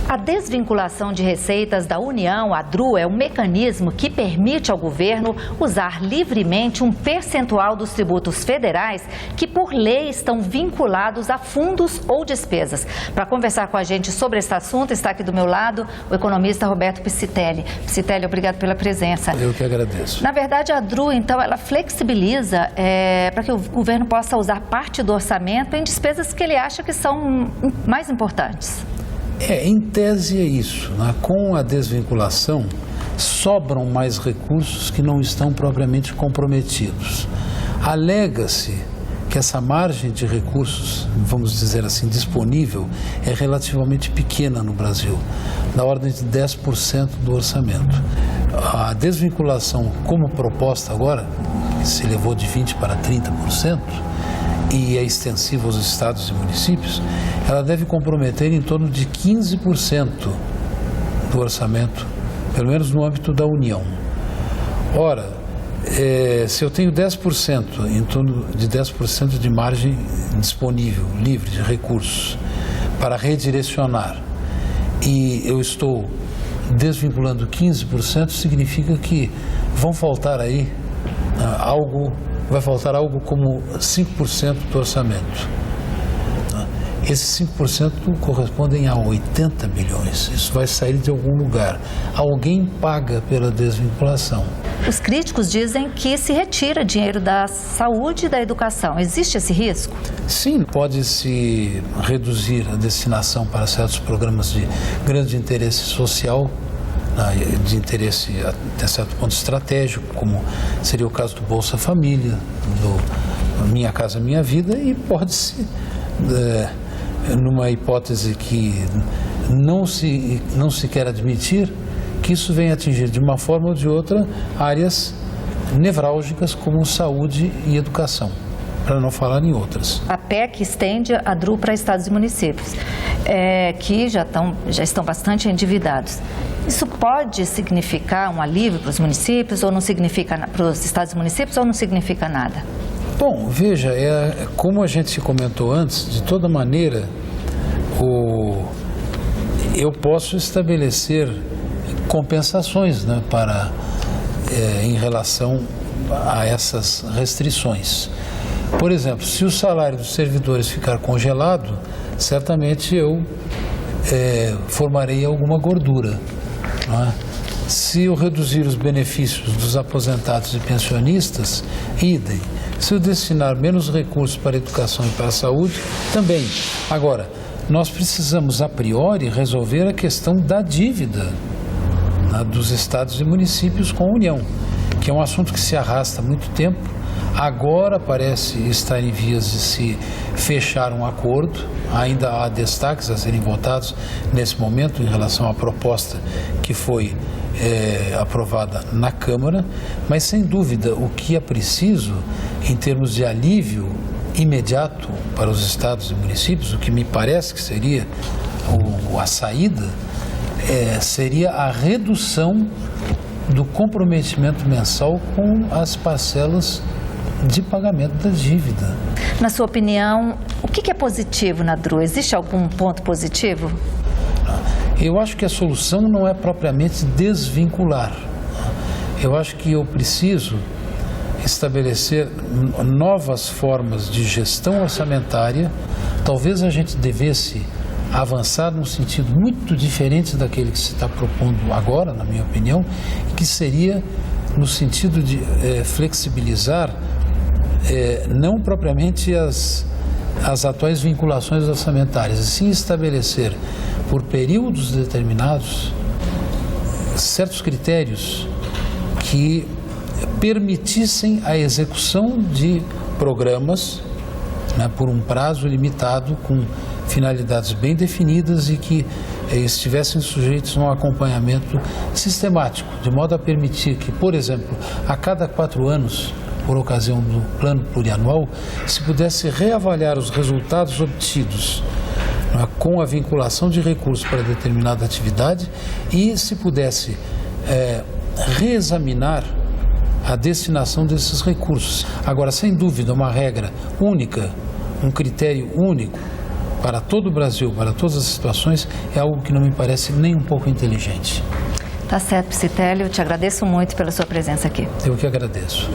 A desvinculação de receitas da União, a DRU, é um mecanismo que permite ao governo usar livremente um percentual dos tributos federais que, por lei, estão vinculados a fundos ou despesas. Para conversar com a gente sobre esse assunto, está aqui do meu lado o economista Roberto Piscitelli. Piscitelli, obrigado pela presença. Eu que agradeço. Na verdade, a DRU, então, ela flexibiliza para que o governo possa usar parte do orçamento em despesas que ele acha que são mais importantes. Em tese é isso, né? Com a desvinculação sobram mais recursos que não estão propriamente comprometidos. Alega-se que essa margem de recursos, vamos dizer assim, disponível, é relativamente pequena no Brasil, na ordem de 10% do orçamento. A desvinculação como proposta agora, que se elevou de 20% para 30%, e é extensiva aos estados e municípios, ela deve comprometer em torno de 15% do orçamento, pelo menos no âmbito da União. Ora, se eu tenho 10%, em torno de 10% de margem disponível, livre de recursos, para redirecionar, e eu estou desvinculando 15%, significa que vão faltar aí vai faltar algo como 5% do orçamento. Esses 5% correspondem a 80 bilhões. Isso vai sair de algum lugar. Alguém paga pela desvinculação. Os críticos dizem que se retira dinheiro da saúde e da educação. Existe esse risco? Sim, pode-se reduzir a destinação para certos programas de grande interesse social, de interesse até certo ponto estratégico, como seria o caso do Bolsa Família, do Minha Casa Minha Vida, e pode-se, numa hipótese que não se quer admitir, que isso venha atingir de uma forma ou de outra áreas nevrálgicas como saúde e educação, para não falar em outras. A PEC estende a DRU para estados e municípios, que já estão bastante endividados. Isso pode significar um alívio para os municípios, ou não significa para os estados e municípios, ou não significa nada? Bom, veja, como a gente comentou antes, de toda maneira, eu posso estabelecer compensações, né, em relação a essas restrições. Por exemplo, se o salário dos servidores ficar congelado, certamente eu formarei alguma gordura. Não é? Se eu reduzir os benefícios dos aposentados e pensionistas, idem. Se eu destinar menos recursos para a educação e para a saúde, também. Agora, nós precisamos, a priori, resolver a questão da dívida, né, dos estados e municípios com a União, que é um assunto que se arrasta há muito tempo. Agora parece estar em vias de se fechar um acordo, ainda há destaques a serem votados nesse momento em relação à proposta que foi aprovada na Câmara, mas sem dúvida o que é preciso em termos de alívio imediato para os estados e municípios, o que me parece que seria a saída, seria a redução do comprometimento mensal com as parcelas de pagamento da dívida. Na sua opinião, o que é positivo na DRU? Existe algum ponto positivo? Eu acho que a solução não é propriamente desvincular. Eu acho que eu preciso estabelecer novas formas de gestão orçamentária. Talvez a gente devesse avançar num sentido muito diferente daquele que se está propondo agora, na minha opinião, que seria no sentido de flexibilizar não propriamente as atuais vinculações orçamentárias, e sim estabelecer por períodos determinados certos critérios que permitissem a execução de programas, né, por um prazo limitado, com finalidades bem definidas e que estivessem sujeitos a um acompanhamento sistemático, de modo a permitir que, por exemplo, a cada 4 anos, por ocasião do plano plurianual, se pudesse reavaliar os resultados obtidos, né, com a vinculação de recursos para determinada atividade, e se pudesse reexaminar a destinação desses recursos. Agora, sem dúvida, uma regra única, um critério único para todo o Brasil, para todas as situações, é algo que não me parece nem um pouco inteligente. Tá certo, Psitélio, eu te agradeço muito pela sua presença aqui. Eu que agradeço.